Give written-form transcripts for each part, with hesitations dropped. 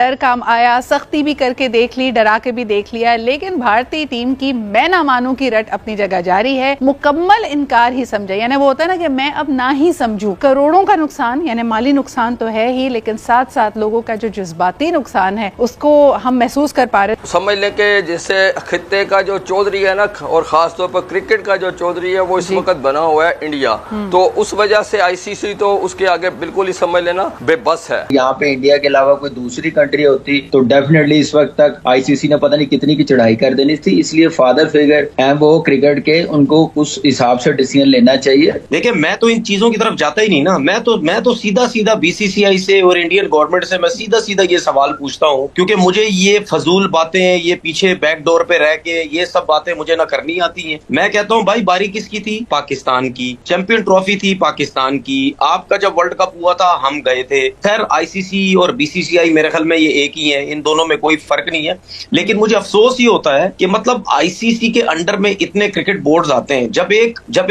डर काम आया, सख्ती भी करके देख ली, डरा के भी देख लिया, लेकिन भारतीय टीम की मैं ना मानू की रट अपनी जगह जारी है। मुकम्मल इनकार ही समझे, यानी वो होता है ना कि मैं अब ना ही समझूं। करोड़ों का नुकसान, यानी माली नुकसान तो है ही, लेकिन साथ साथ लोगों का जो जज्बाती नुकसान है उसको हम महसूस कर पा रहे। समझ लें कि जैसे खित्ते का जो चौधरी है ना, और खासतौर पर क्रिकेट का जो चौधरी है वो इस वक्त बना हुआ है इंडिया, तो उस वजह से आईसीसी तो उसके आगे बिल्कुल ही समझ लेना बेबस है। यहाँ पे इंडिया के अलावा कोई दूसरी कंट्री होती तो डेफिनेटली इस वक्त तक आईसीसी ने पता नहीं कितनी की चढ़ाई कर देनी थी। इसलिए फादर फिगर हैं वो क्रिकेट के, उनको उस हिसाब से डिसीजन लेना चाहिए। देखिए, मैं तो इन चीजों की तरफ जाता ही नहीं ना। मैं तो सीधा बीसीसीआई से और इंडियन गवर्नमेंट से मैं सीधा ये सवाल पूछता हूँ, क्योंकि मुझे ये फजूल बातें, ये पीछे बैकडोर पे रह के ये सब बातें मुझे ना करनी आती हैं। मैं कहता हूँ भाई, बारी किसकी थी? पाकिस्तान की। चैंपियन ट्रॉफी थी पाकिस्तान की। आपका जब वर्ल्ड कप हुआ था हम गए थे। खैर आईसीसी और बीसीसीआई मेरे ख्याल में ये एक ही है, इन दोनों में कोई फर्क नहीं है। लेकिन मुझे अफसोस ये होता है कि मतलब आईसीसी के अंडर में इतने क्रिकेट बोर्ड्स आते हैं। जब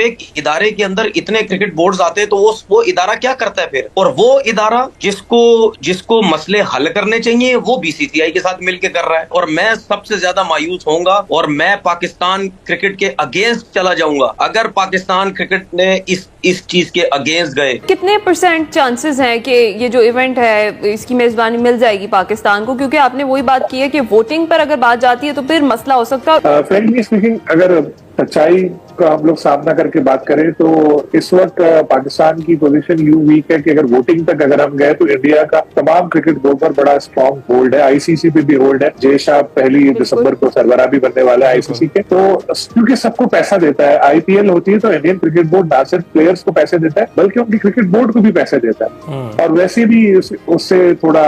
एक इदारे के अंदर इतने क्रिकेट बोर्ड्स आते हैं तो वो इदारा क्या करता है फिर? और वो इदारा जिसको मसले हल करने चाहिए वो बीसीसीआई के साथ मिलकर कर रहा है। और मैं सबसे ज्यादा मायूस होऊंगा और मैं पाकिस्तान क्रिकेट के अगेंस्ट चला जाऊंगा अगर पाकिस्तान क्रिकेट ने इस चीज के अगेंस्ट गए। कितने % चांसेस हैं कि ये जो इवेंट है इसकी मेजबानी मिल जाएगी पाकिस्तान को? क्योंकि आपने वही बात की है कि वोटिंग पर अगर बात जाती है तो फिर मसला हो सकता है। फ्रेंकली स्पीकिंग, अगर सच्चाई का हम लोग सामना करके बात करें तो इस वक्त पाकिस्तान की पोजीशन यूं वीक है कि अगर वोटिंग तक अगर हम गए तो इंडिया का तमाम क्रिकेट बोर्ड पर बड़ा स्ट्रॉन्ग होल्ड है। आईसीसी पे भी होल्ड है। जय शाह 1 दिसंबर को सरबराह भी बनने वाला है आईसीसी के। तो क्योंकि सबको पैसा देता है, आईपीएल होती है तो इंडियन क्रिकेट बोर्ड ना सिर्फ प्लेयर्स को पैसे देता है बल्कि उनकी क्रिकेट बोर्ड को भी पैसे देता है। और वैसे भी उससे थोड़ा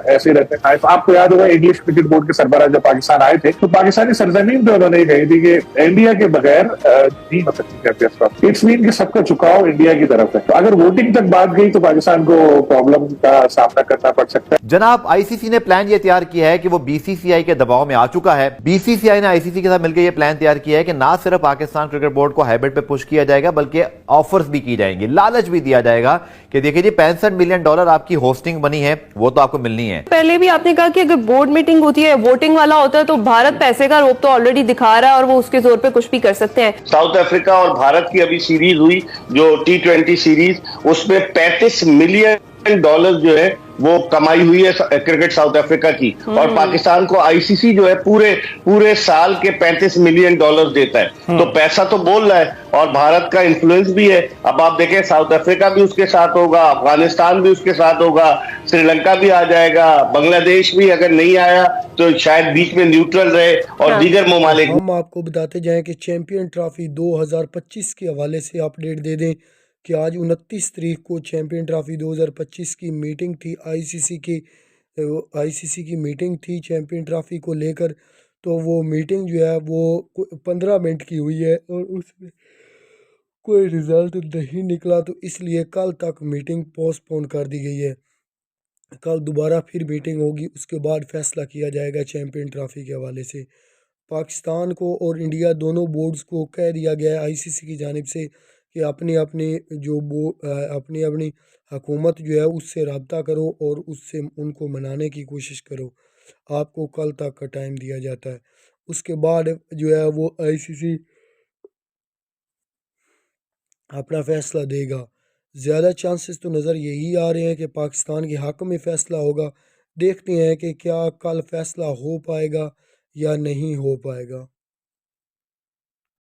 ऐसे रहते हैं। आपको याद होगा इंग्लिश क्रिकेट बोर्ड के सरबराह जब पाकिस्तान आए थे तो पाकिस्तानी सरजमीन पे उन्होंने कही थी कि इंडिया के बगैर नहीं हो सकती चैंपियंस ट्रॉफी। इट्स मीन कि सबका झुकाव इंडिया की तरफ है। तो अगर वोटिंग तक बात गई तो पाकिस्तान को प्रॉब्लम का सामना करना पड़ सकता है। जनाब, आईसीसी ने प्लान ये तैयार किया है कि वो बीसीसीआई के दबाव में आ चुका है। बीसीसीआई ने आईसीसी के साथ मिलकर ये प्लान तैयार किया है कि ना सिर्फ पाकिस्तान क्रिकेट बोर्ड को हाइब्रिड पे पुश किया जाएगा बल्कि ऑफर्स भी की जाएंगी, लालच भी दिया जाएगा कि देखिए जी $65 मिलियन आपकी होस्टिंग बनी है वो तो आपको मिलनी है। पहले भी आपने कहा कि अगर बोर्ड मीटिंग होती है, वोटिंग वाला होता है तो भारत पैसे का रोप तो ऑलरेडी दिखा रहा है और वो उसके जोर पे कुछ भी कर सकते हैं। साउथ अफ्रीका और भारत की अभी सीरीज हुई जो T20 सीरीज, उसमें $35 मिलियन जो है वो कमाई हुई है क्रिकेट साउथ अफ्रीका की। और पाकिस्तान को आईसीसी जो है पूरे साल के $35 मिलियन देता है। तो पैसा तो बोल रहा है और भारत का इन्फ्लुएंस भी है। अब आप देखें, साउथ अफ्रीका भी उसके साथ होगा, अफगानिस्तान भी उसके साथ होगा, श्रीलंका भी आ जाएगा, बांग्लादेश भी अगर नहीं आया तो शायद बीच में न्यूट्रल रहे और दीगर ममालिक। हम आपको बताते जाएं कि चैंपियन ट्रॉफी 2025 के हवाले से अपडेट दे दें कि आज 29 तारीख को चैंपियन ट्रॉफी 2025 की मीटिंग थी। आईसीसी की मीटिंग थी चैंपियन ट्रॉफी को लेकर। तो वो मीटिंग जो है वो 15 मिनट की हुई है और उसमें कोई रिजल्ट नहीं निकला, तो इसलिए कल तक मीटिंग पोस्टपोन कर दी गई है। कल दोबारा फिर मीटिंग होगी, उसके बाद फैसला किया जाएगा चैंपियन ट्रॉफी के हवाले से। पाकिस्तान को और इंडिया दोनों बोर्ड्स को कह दिया गया है आईसीसी की जानिब से कि अपनी अपनी हुकूमत जो है उससे रब्ता करो और उससे उनको मनाने की कोशिश करो। आपको कल तक का टाइम दिया जाता है, उसके बाद जो है वो आईसीसी अपना फ़ैसला देगा। ज़्यादा चांसेस तो नज़र यही आ रहे हैं कि पाकिस्तान के हक़ में फ़ैसला होगा। देखते हैं कि क्या कल फ़ैसला हो पाएगा या नहीं हो पाएगा।